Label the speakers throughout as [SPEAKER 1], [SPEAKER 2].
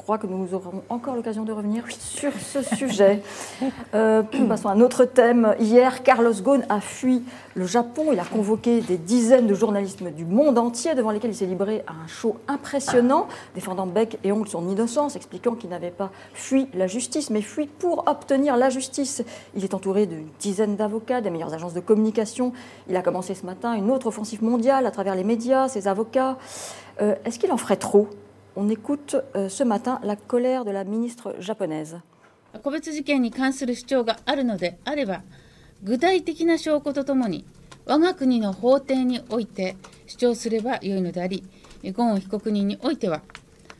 [SPEAKER 1] crois que nous aurons encore l'occasion de revenir sur ce sujet. Passons à un autre thème. Hier, Carlos Ghosn a fui le Japon. Il a convoqué des dizaines de journalistes du monde entier devant lesquels il s'est livré à un show impressionnant, défendant bec et ongle son innocence, expliquant qu'il n'avait pas fui la justice, mais fui pour obtenir la justice. Il est entouré d'une dizaine d'avocats, des meilleures agences de communication. Il a commencé ce matin une autre offensive mondiale à travers les médias, ses avocats. Est-ce qu'il en ferait trop ? On écoute ce matin la colère de la ministre japonaise.
[SPEAKER 2] 個別事件に関する主張があるのであれば、具体的な証拠とともに我が国の法廷において主張すればよいのであり、ゴーン被告人においては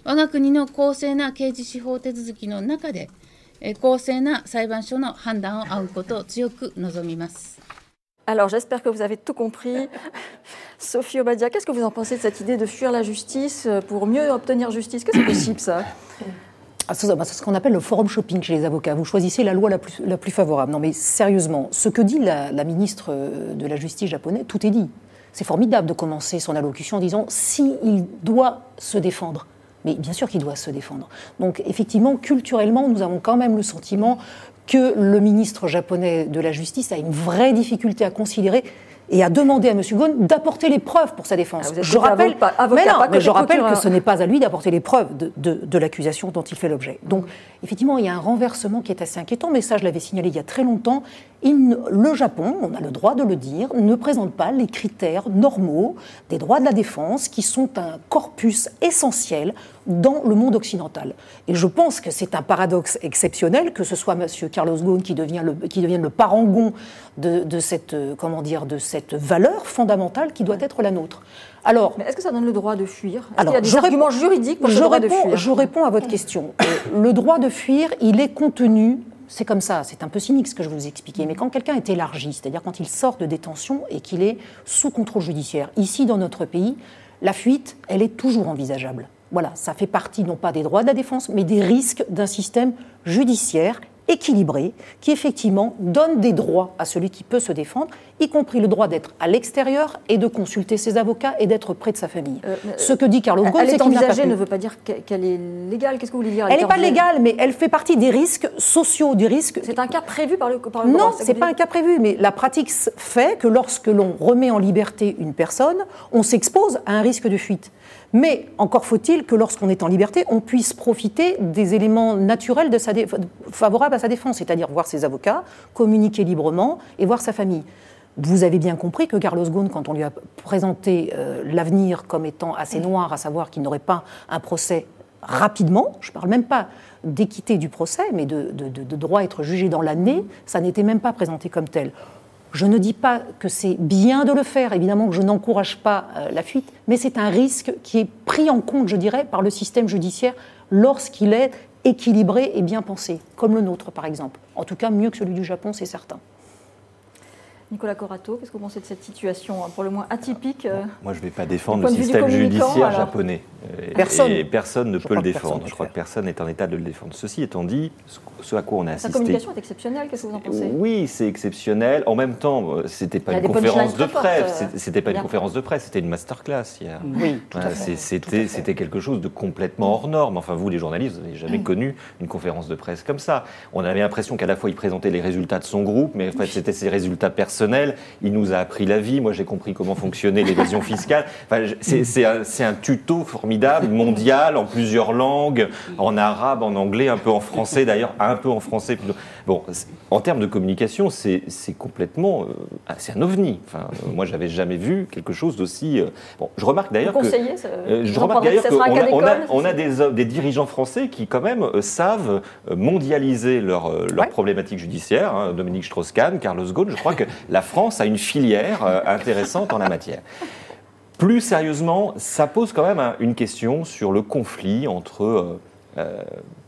[SPEAKER 2] 我が国の公正な刑事司法手続きの中で公正な裁判所の判断を仰ぐことを強く望みます。
[SPEAKER 1] Alors, j'espère que vous avez tout compris. Sophie Obadia, qu'est-ce que vous en pensez de cette idée de fuir la justice pour mieux obtenir justice? Est-ce que c'est possible, ça?
[SPEAKER 3] C'est ce qu'on appelle le forum shopping chez les avocats. Vous choisissez la loi la plus favorable. Non, mais sérieusement, ce que dit la ministre de la Justice japonaise, tout est dit. C'est formidable de commencer son allocution en disant « s'il doit se défendre ». Mais bien sûr qu'il doit se défendre. Donc, effectivement, culturellement, nous avons quand même le sentiment que le ministre japonais de la Justice a une vraie difficulté à considérer et à demander à M. Ghosn d'apporter les preuves pour sa défense. Je rappelle que ce n'est pas à lui d'apporter les preuves de l'accusation dont il fait l'objet. Donc, effectivement, il y a un renversement qui est assez inquiétant, mais ça, je l'avais signalé il y a très longtemps. Le Japon, on a le droit de le dire, ne présente pas les critères normaux des droits de la défense qui sont un corpus essentiel dans le monde occidental. Et je pense que c'est un paradoxe exceptionnel que ce soit M. Carlos Ghosn qui devienne le parangon de cette valeur fondamentale qui doit être la nôtre. Alors,
[SPEAKER 1] mais est-ce que ça donne le droit de fuir? Est-ce qu'il y a des arguments juridiques pour le droit de fuir?
[SPEAKER 3] Je réponds à votre question. Le droit de fuir, il est contenu. C'est comme ça, c'est un peu cynique ce que je vous ai expliqué, mais quand quelqu'un est élargi, c'est-à-dire quand il sort de détention et qu'il est sous contrôle judiciaire, ici dans notre pays, la fuite, elle est toujours envisageable. Voilà, ça fait partie non pas des droits de la défense, mais des risques d'un système judiciaire équilibré qui effectivement donne des droits à celui qui peut se défendre, y compris le droit d'être à l'extérieur et de consulter ses avocats et d'être près de sa famille. Ce que dit Carlos Ghosn, c'est qu'il n'a pas
[SPEAKER 1] envisagée ne veut pas dire qu'elle est légale. Qu'est-ce que vous voulez dire?
[SPEAKER 3] Elle n'est pas légale, mais elle fait partie des risques sociaux, du risque.
[SPEAKER 1] C'est un cas prévu par le droit.
[SPEAKER 3] Non, ce n'est pas un cas prévu, mais la pratique fait que lorsque l'on remet en liberté une personne, on s'expose à un risque de fuite. Mais encore faut-il que lorsqu'on est en liberté, on puisse profiter des éléments naturels favorables à sa défense, c'est-à-dire voir ses avocats, communiquer librement et voir sa famille. Vous avez bien compris que Carlos Ghosn, quand on lui a présenté l'avenir comme étant assez noir, à savoir qu'il n'aurait pas un procès rapidement, je ne parle même pas d'équité du procès, mais de droit à être jugé dans l'année, ça n'était même pas présenté comme tel. Je ne dis pas que c'est bien de le faire, évidemment que je n'encourage pas la fuite, mais c'est un risque qui est pris en compte, je dirais, par le système judiciaire lorsqu'il est équilibré et bien pensé, comme le nôtre par exemple. En tout cas, mieux que celui du Japon, c'est certain.
[SPEAKER 1] Nicolas Corato, qu'est-ce que vous pensez de cette situation pour le moins atypique?
[SPEAKER 4] Moi, je ne vais pas défendre le système judiciaire japonais. Personne ne peut le défendre. Je crois que personne n'est en état de le défendre. Ceci étant dit, ce à quoi on a assisté...
[SPEAKER 1] Sa communication est exceptionnelle, qu'est-ce que vous en pensez?
[SPEAKER 4] Oui, c'est exceptionnel. En même temps, ce n'était pas une conférence de presse. C'était pas une conférence de presse, c'était une masterclass hier.
[SPEAKER 3] Oui,
[SPEAKER 4] c'était quelque chose de complètement hors norme. Enfin, vous, les journalistes, vous n'avez jamais connu une conférence de presse comme ça. On avait l'impression qu'à la fois, il présentait les résultats de son groupe, mais en fait, c'était ses résultats personnels. Il nous a appris la vie. Moi, j'ai compris comment fonctionnait l'évasion fiscale. Enfin, c'est un tuto formidable, mondial, en plusieurs langues, en arabe, en anglais, un peu en français d'ailleurs, un peu en français. Bon, en termes de communication, c'est complètement... c'est un ovni. Enfin, moi, j'avais jamais vu quelque chose d'aussi... Bon, je remarque d'ailleurs qu'on a des dirigeants français qui, quand même, savent mondialiser leur problématique judiciaire. Hein, Dominique Strauss-Kahn, Carlos Ghosn, je crois que la France a une filière intéressante en la matière. Plus sérieusement, ça pose quand même une question sur le conflit entre,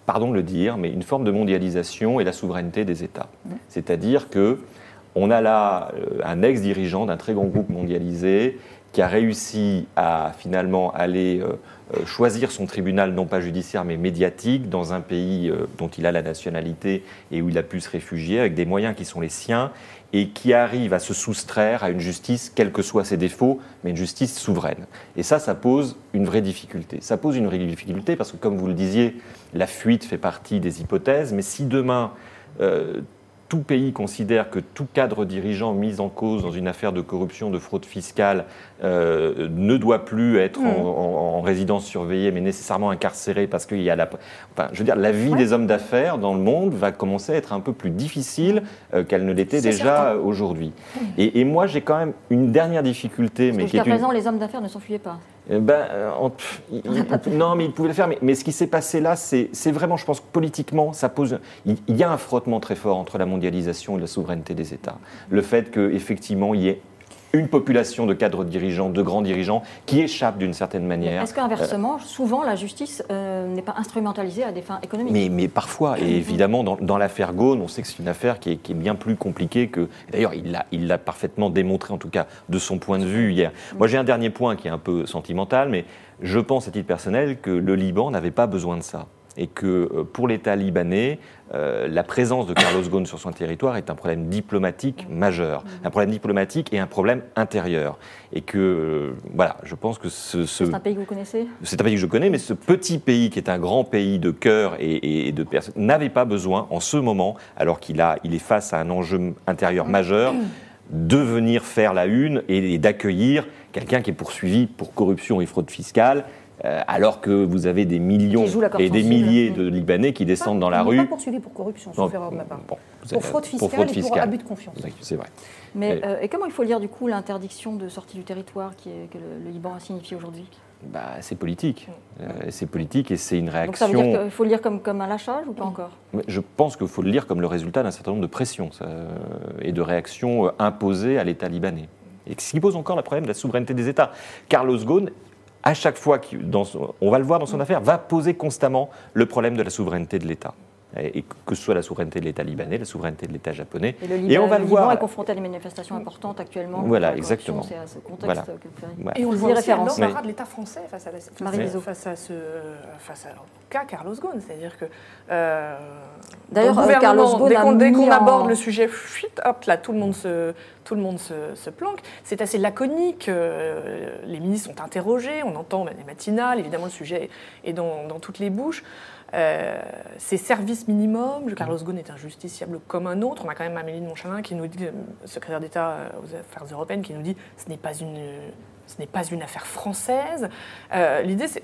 [SPEAKER 4] pardon de le dire, mais une forme de mondialisation et la souveraineté des États. C'est-à-dire qu'on a là un ex-dirigeant d'un très grand groupe mondialisé qui a réussi à finalement aller choisir son tribunal, non pas judiciaire, mais médiatique, dans un pays dont il a la nationalité et où il a pu se réfugier, avec des moyens qui sont les siens, et qui arrive à se soustraire à une justice, quels que soient ses défauts, mais une justice souveraine. Et ça pose une vraie difficulté. Ça pose une vraie difficulté parce que, comme vous le disiez, la fuite fait partie des hypothèses, mais si demain, tout pays considère que tout cadre dirigeant mis en cause dans une affaire de corruption, de fraude fiscale, ne doit plus être en résidence surveillée, mais nécessairement incarcéré parce qu'il y a la vie des hommes d'affaires dans le monde va commencer à être un peu plus difficile qu'elle ne l'était déjà aujourd'hui. Et moi, j'ai quand même une dernière difficulté.
[SPEAKER 1] Parce que jusqu'à présent, les hommes d'affaires ne s'enfuyaient pas.
[SPEAKER 4] Non, mais ils pouvaient le faire. Mais ce qui s'est passé là, c'est vraiment, je pense que politiquement, ça pose. Il y a un frottement très fort entre la mondialisation et la souveraineté des États. Le fait qu'effectivement, il y ait une population de cadres dirigeants, de grands dirigeants, qui échappent d'une certaine manière.
[SPEAKER 1] Est-ce qu'inversement, souvent, la justice n'est pas instrumentalisée à des fins économiques ?
[SPEAKER 4] Mais parfois, et évidemment, dans l'affaire Ghosn, on sait que c'est une affaire qui est bien plus compliquée que... D'ailleurs, il l'a parfaitement démontré, en tout cas, de son point de vue hier. Moi, j'ai un dernier point qui est un peu sentimental, mais je pense, à titre personnel, que le Liban n'avait pas besoin de ça. Et que pour l'État libanais, la présence de Carlos Ghosn sur son territoire est un problème diplomatique majeur. Un problème diplomatique et un problème intérieur. Et que, voilà, je pense que
[SPEAKER 1] C'est un pays que vous connaissez ?
[SPEAKER 4] C'est un pays que je connais, mais ce petit pays qui est un grand pays de cœur et de personnes n'avait pas besoin, en ce moment, alors il est face à un enjeu intérieur majeur, de venir faire la une et d'accueillir quelqu'un qui est poursuivi pour corruption et fraude fiscale. Alors que vous avez des millions et des milliers de Libanais qui descendent dans la rue.
[SPEAKER 3] Il n'est pas poursuivi pour corruption, sauf erreur de ma part. Pour fraude fiscale et pour abus de confiance.
[SPEAKER 4] C'est vrai.
[SPEAKER 1] Mais et comment il faut lire du coup l'interdiction de sortie du territoire que le Liban a signifié aujourd'hui ?
[SPEAKER 4] C'est politique. C'est politique et c'est une réaction...
[SPEAKER 1] Donc ça veut dire qu'il faut le lire comme un lâchage ou pas encore ?
[SPEAKER 4] Je pense qu'il faut le lire comme le résultat d'un certain nombre de pressions et de réactions imposées à l'État libanais. Et ce qui pose encore le problème de la souveraineté des États. Carlos Ghosn, à chaque fois, on va le voir dans son affaire, va poser constamment le problème de la souveraineté de l'État. Et que ce soit la souveraineté de l'État libanais, la souveraineté de l'État japonais.
[SPEAKER 1] Et on va le Liban est confronté à des manifestations importantes actuellement.
[SPEAKER 4] Voilà, exactement.
[SPEAKER 1] C'est à ce contexte que vous
[SPEAKER 5] Et on le voit aussi à l'embarras de l'État français face à ce cas Carlos Ghosn. C'est-à-dire que
[SPEAKER 1] d'ailleurs, Carlos Ghosn
[SPEAKER 5] dès qu'on aborde le sujet, hop, là, tout le monde se planque. C'est assez laconique. Les ministres sont interrogés, on entend des matinales, évidemment le sujet est dans toutes les bouches. C'est service minimum. Carlos Ghosn est un justiciable comme un autre. On a quand même Amélie de Montchalin qui nous dit, secrétaire d'État aux Affaires européennes, qui nous dit ce n'est pas une affaire française. L'idée, c'est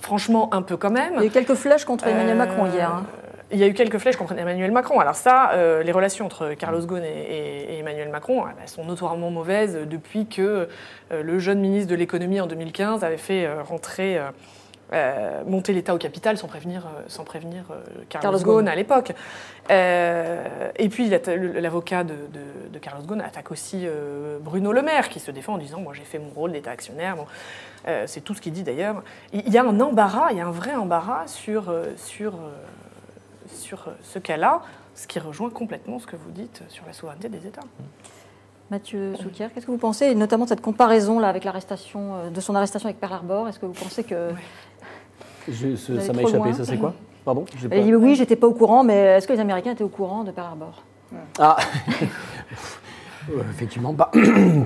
[SPEAKER 5] franchement un peu quand même.
[SPEAKER 1] Il y a eu quelques flèches contre Emmanuel Macron hier.
[SPEAKER 5] Il y a eu quelques flèches contre Emmanuel Macron. Alors ça, les relations entre Carlos Ghosn et Emmanuel Macron sont notoirement mauvaises depuis que le jeune ministre de l'économie en 2015 avait fait monter l'État au capital sans prévenir Carlos Ghosn à l'époque. Et puis l'avocat de Carlos Ghosn attaque aussi Bruno Le Maire qui se défend en disant moi j'ai fait mon rôle d'État actionnaire. Bon, c'est tout ce qu'il dit d'ailleurs. Il y a un embarras, il y a un vrai embarras sur ce cas-là, ce qui rejoint complètement ce que vous dites sur la souveraineté des États.
[SPEAKER 1] Mathieu Souquier, qu'est-ce que vous pensez, notamment de cette comparaison là avec de son arrestation avec Pearl Harbor ? Est-ce que vous pensez que
[SPEAKER 6] ça m'a échappé, ça c'est quoi ? Pardon ?
[SPEAKER 1] Oui, j'étais pas au courant, mais est-ce que les Américains étaient au courant de Pearl Harbor ?
[SPEAKER 6] Ah effectivement,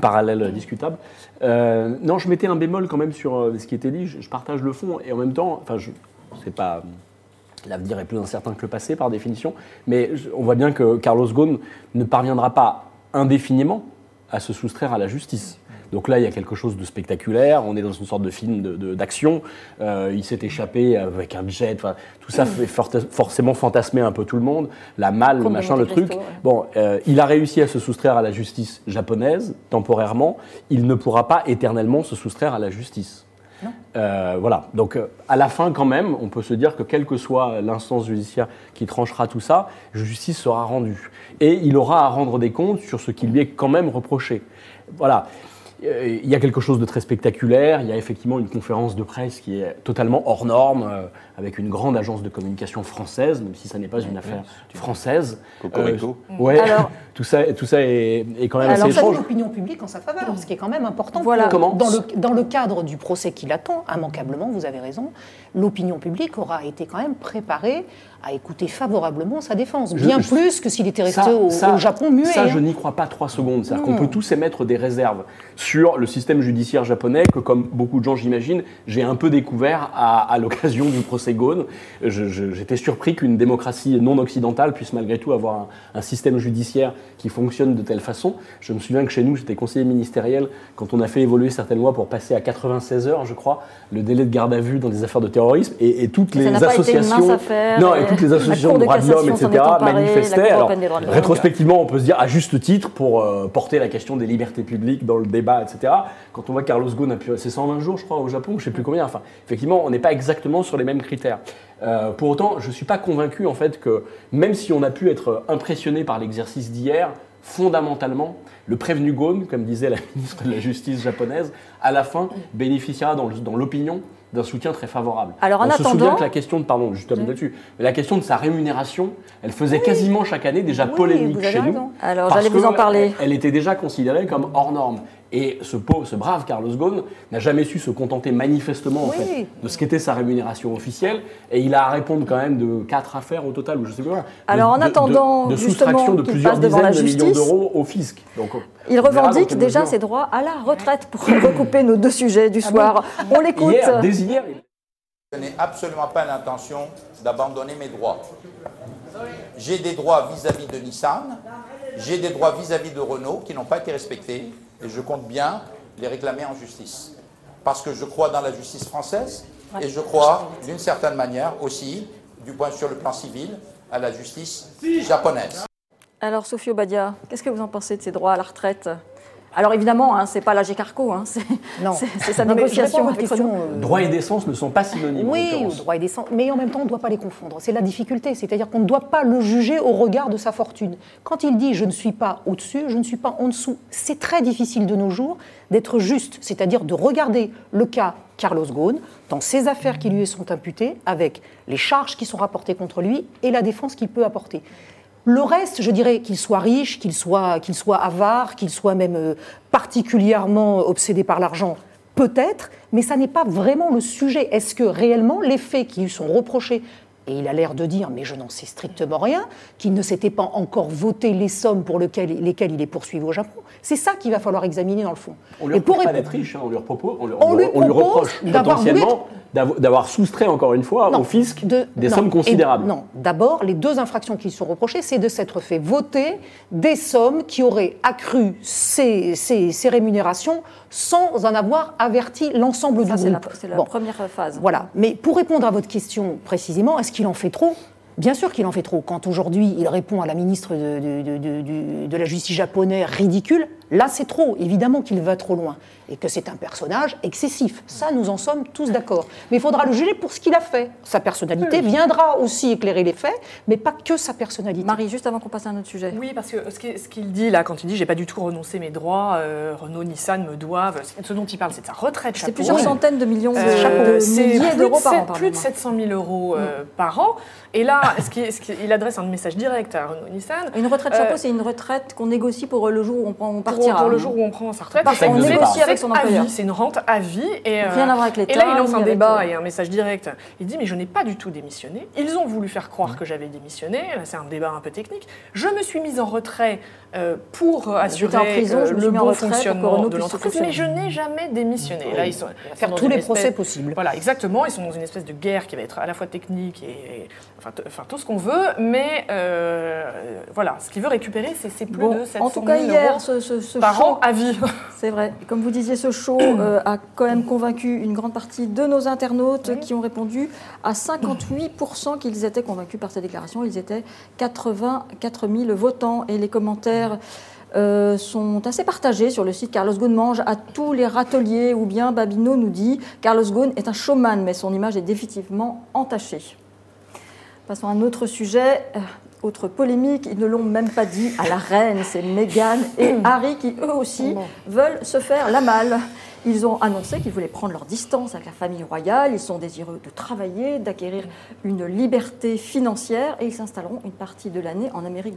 [SPEAKER 6] parallèle discutable. Non, je mettais un bémol quand même sur ce qui était dit. Je partage le fond et en même temps, c'est pas... L'avenir est plus incertain que le passé, par définition. Mais on voit bien que Carlos Ghosn ne parviendra pas indéfiniment à se soustraire à la justice. Donc là, il y a quelque chose de spectaculaire. On est dans une sorte de film d'action. Il s'est échappé avec un jet. Tout ça fait forcément fantasmer un peu tout le monde. La malle, le machin, le truc.
[SPEAKER 1] Ouais.
[SPEAKER 6] Bon, il a réussi à se soustraire à la justice japonaise, temporairement. Il ne pourra pas éternellement se soustraire à la justice. Voilà. Donc, à la fin, quand même, on peut se dire que quelle que soit l'instance judiciaire qui tranchera tout ça, justice sera rendue. Et il aura à rendre des comptes sur ce qui lui est quand même reproché. Voilà. il y a quelque chose de très spectaculaire. Il y a effectivement une conférence de presse qui est totalement hors norme, avec une grande agence de communication française, même si ça n'est pas une affaire française.
[SPEAKER 4] Cocorico.
[SPEAKER 6] Ouais,
[SPEAKER 1] Alors-
[SPEAKER 6] tout ça est quand même
[SPEAKER 3] Alors,
[SPEAKER 6] assez
[SPEAKER 3] ça
[SPEAKER 6] étrange.
[SPEAKER 3] met l'opinion publique en sa faveur, ce qui est quand même important.
[SPEAKER 1] Voilà.
[SPEAKER 6] Comment ?
[SPEAKER 3] Dans le cadre du procès qui l'attend, immanquablement, vous avez raison, l'opinion publique aura été quand même préparée à écouter favorablement sa défense, bien plus que s'il était resté au Japon muet.
[SPEAKER 6] Ça,
[SPEAKER 3] hein.
[SPEAKER 6] je n'y crois pas 3 secondes. C'est-à-dire qu'on
[SPEAKER 3] Non.
[SPEAKER 6] peut tous émettre des réserves sur le système judiciaire japonais que, comme beaucoup de gens, j'imagine, j'ai un peu découvert à l'occasion du procès Ghosn. J'étais surpris qu'une démocratie non occidentale puisse malgré tout avoir un système judiciaire qui fonctionne de telle façon. Je me souviens que chez nous, j'étais conseiller ministériel quand on a fait évoluer certaines lois pour passer à 96 heures, je crois, le délai de garde à vue dans des affaires de terrorisme, et toutes les
[SPEAKER 1] Ça n'a pas été une
[SPEAKER 6] associations,
[SPEAKER 1] mince affaire,
[SPEAKER 6] non, et
[SPEAKER 1] et
[SPEAKER 6] toutes les
[SPEAKER 1] la
[SPEAKER 6] associations
[SPEAKER 1] Cour
[SPEAKER 6] de
[SPEAKER 1] de
[SPEAKER 6] droits de l'homme,
[SPEAKER 1] cassation s'en
[SPEAKER 6] etc.,
[SPEAKER 1] est emparée, la
[SPEAKER 6] manifestaient.
[SPEAKER 1] Cour
[SPEAKER 6] Alors,
[SPEAKER 1] européenne des droits de l'homme.
[SPEAKER 6] rétrospectivement, on peut se dire à juste titre pour porter la question des libertés publiques dans le débat, etc. Quand on voit Carlos Ghosn a pu, c'est 120 jours, je crois, au Japon, je ne sais plus combien. Enfin, effectivement, on n'est pas exactement sur les mêmes critères. Pour autant, je ne suis pas convaincu en fait que même si on a pu être impressionné par l'exercice d'hier, fondamentalement, le prévenu Ghosn, comme disait la ministre de la Justice japonaise, à la fin bénéficiera dans l'opinion d'un soutien très favorable.
[SPEAKER 1] Alors, en
[SPEAKER 6] on se souvient
[SPEAKER 1] attendant-
[SPEAKER 6] que la question de, pardon, juste là-dessus, mais la question de sa rémunération, elle faisait quasiment chaque année déjà polémique
[SPEAKER 3] vous avez
[SPEAKER 6] chez
[SPEAKER 3] raison.
[SPEAKER 6] nous.
[SPEAKER 1] Alors,
[SPEAKER 6] parce
[SPEAKER 1] j'allais vous en
[SPEAKER 6] que
[SPEAKER 1] parler.
[SPEAKER 6] Elle était déjà considérée comme hors norme. Et ce brave Carlos Ghosn n'a jamais su se contenter manifestement en
[SPEAKER 3] Oui.
[SPEAKER 6] fait, de ce qu'était sa rémunération officielle. Et il a à répondre quand même de 4 affaires au total, ou je sais pas.
[SPEAKER 1] Alors, en attendant,
[SPEAKER 6] de
[SPEAKER 1] justement,
[SPEAKER 6] soustraction de
[SPEAKER 1] qu'il
[SPEAKER 6] plusieurs
[SPEAKER 1] passe devant
[SPEAKER 6] dizaines
[SPEAKER 1] la
[SPEAKER 6] de millions
[SPEAKER 1] justice,
[SPEAKER 6] d'euros au fisc. Donc,
[SPEAKER 1] Il
[SPEAKER 6] on verra dans
[SPEAKER 1] revendique
[SPEAKER 6] quelle
[SPEAKER 1] déjà
[SPEAKER 6] mesure.
[SPEAKER 1] ses droits à la retraite pour recouper nos deux sujets du soir. On l'écoute.
[SPEAKER 6] Dès hier,
[SPEAKER 7] Je n'ai absolument pas l'intention d'abandonner mes droits. J'ai des droits vis-à-vis de Nissan, j'ai des droits vis-à-vis de Renault qui n'ont pas été respectés et je compte bien les réclamer en justice. Parce que je crois dans la justice française et je crois d'une certaine manière aussi, sur le plan civil, à la justice japonaise.
[SPEAKER 1] Alors, Sophie Obadia, qu'est-ce que vous en pensez de ces droits à la retraite? Alors, évidemment, hein, ce n'est pas l'AG Carco, hein,
[SPEAKER 3] Non.
[SPEAKER 1] c'est sa
[SPEAKER 3] Non, mais je
[SPEAKER 1] négociation
[SPEAKER 3] réponds à votre
[SPEAKER 1] avec
[SPEAKER 3] question,
[SPEAKER 1] Renault.
[SPEAKER 6] droit et décence ne sont pas synonymes. en
[SPEAKER 3] Oui,
[SPEAKER 6] l'occurrence.
[SPEAKER 3] au droit et décence, mais en même temps, on ne doit pas les confondre. C'est la difficulté, c'est-à-dire qu'on ne doit pas le juger au regard de sa fortune. Quand il dit « je ne suis pas au-dessus, je ne suis pas en dessous », c'est très difficile de nos jours d'être juste, c'est-à-dire de regarder le cas Carlos Ghosn dans ces affaires qui lui sont imputées, avec les charges qui sont rapportées contre lui et la défense qu'il peut apporter. Le reste, je dirais qu'il soit riche, qu'il soit avare, qu'il soit même particulièrement obsédé par l'argent, peut-être, mais ça n'est pas vraiment le sujet. Est-ce que réellement les faits qui lui sont reprochés, et il a l'air de dire, mais je n'en sais strictement rien, qu'il ne s'était pas encore voté les sommes pour lesquelles il est poursuivi au Japon, c'est ça qu'il va falloir examiner dans le fond.
[SPEAKER 6] On lui reproche pas d'être riche, hein, on lui reproche
[SPEAKER 3] d'avoir
[SPEAKER 6] potentiellement d'avoir soustrait encore une fois au fisc des sommes considérables.
[SPEAKER 3] Non, d'abord, les deux infractions qui sont reprochées, c'est de s'être fait voter des sommes qui auraient accru ses rémunérations sans en avoir averti l'ensemble du
[SPEAKER 1] Ça,
[SPEAKER 3] groupe.
[SPEAKER 1] c'est la
[SPEAKER 3] Bon.
[SPEAKER 1] première phase.
[SPEAKER 3] Voilà. Mais pour répondre à votre question précisément, est-ce qu'il en fait trop ? Bien sûr qu'il en fait trop. Quand aujourd'hui il répond à la ministre de la Justice japonaise ridicule, là c'est trop. Évidemment qu'il va trop loin. Et que c'est un personnage excessif. Ça, nous en sommes tous d'accord. Mais il faudra le juger pour ce qu'il a fait. Sa personnalité viendra aussi éclairer les faits, mais pas que sa personnalité.
[SPEAKER 1] Marie, juste avant qu'on passe à un autre sujet.
[SPEAKER 5] Oui, parce que ce qu'il dit là, quand il dit j'ai pas du tout renoncé mes droits, Renault, Nissan me doivent, ce dont il parle, c'est de sa retraite.
[SPEAKER 1] C'est
[SPEAKER 5] chapeau.
[SPEAKER 1] plusieurs centaines de millions
[SPEAKER 5] C'est
[SPEAKER 1] milliers d'euros par an.
[SPEAKER 5] plus de 700 000 euros par an. Et là, il adresse un message direct à Renault, Nissan.
[SPEAKER 1] Une retraite chapeau, c'est une retraite qu'on négocie pour le jour où on partira.
[SPEAKER 5] Pour le jour où on prend sa retraite.
[SPEAKER 1] On négocie avec son employeur.
[SPEAKER 5] C'est une rente à vie. Et,
[SPEAKER 1] Rien à voir avec l'État.
[SPEAKER 5] et là, il lance
[SPEAKER 1] ni
[SPEAKER 5] un
[SPEAKER 1] avec,
[SPEAKER 5] débat et un message direct. Il dit, mais je n'ai pas du tout démissionné. Ils ont voulu faire croire que j'avais démissionné. Là, c'est un débat un peu technique. Je me suis mise en retrait pour assurer
[SPEAKER 1] en prison, je me suis
[SPEAKER 5] le
[SPEAKER 1] mis en
[SPEAKER 5] bon
[SPEAKER 1] retrait pour que
[SPEAKER 5] fonctionnement
[SPEAKER 1] Renault
[SPEAKER 5] de
[SPEAKER 1] puisse
[SPEAKER 5] l'entreprise,
[SPEAKER 1] fonctionner.
[SPEAKER 5] mais je n'ai jamais démissionné. Là, ils sont
[SPEAKER 3] Faire
[SPEAKER 5] dans
[SPEAKER 3] tous
[SPEAKER 5] une
[SPEAKER 3] les
[SPEAKER 5] espèce-
[SPEAKER 3] procès possibles.
[SPEAKER 5] Voilà, exactement. Ils sont dans une espèce de guerre qui va être à la fois technique et enfin tout ce qu'on veut, mais voilà, ce qu'il veut récupérer, c'est plus
[SPEAKER 1] Bon,
[SPEAKER 5] de 700
[SPEAKER 1] en tout cas,
[SPEAKER 5] 000
[SPEAKER 1] hier,
[SPEAKER 5] euros
[SPEAKER 1] ce
[SPEAKER 5] par
[SPEAKER 1] show,
[SPEAKER 5] an à vie.
[SPEAKER 1] c'est vrai, comme vous disiez, ce show a quand même convaincu une grande partie de nos internautes qui ont répondu à 58% qu'ils étaient convaincus par cette déclaration. Ils étaient 84 000 votants et les commentaires sont assez partagés sur le site. Carlos Ghosn mange à tous les râteliers, ou bien Babino nous dit Carlos Ghosn est un showman, mais son image est définitivement entachée. Passons à un autre sujet. Autre polémique, ils ne l'ont même pas dit à la reine, c'est Meghan et Harry qui eux aussi veulent se faire la malle. Ils ont annoncé qu'ils voulaient prendre leur distance avec la famille royale, ils sont désireux de travailler, d'acquérir une liberté financière et ils s'installeront une partie de l'année en Amérique du Sud.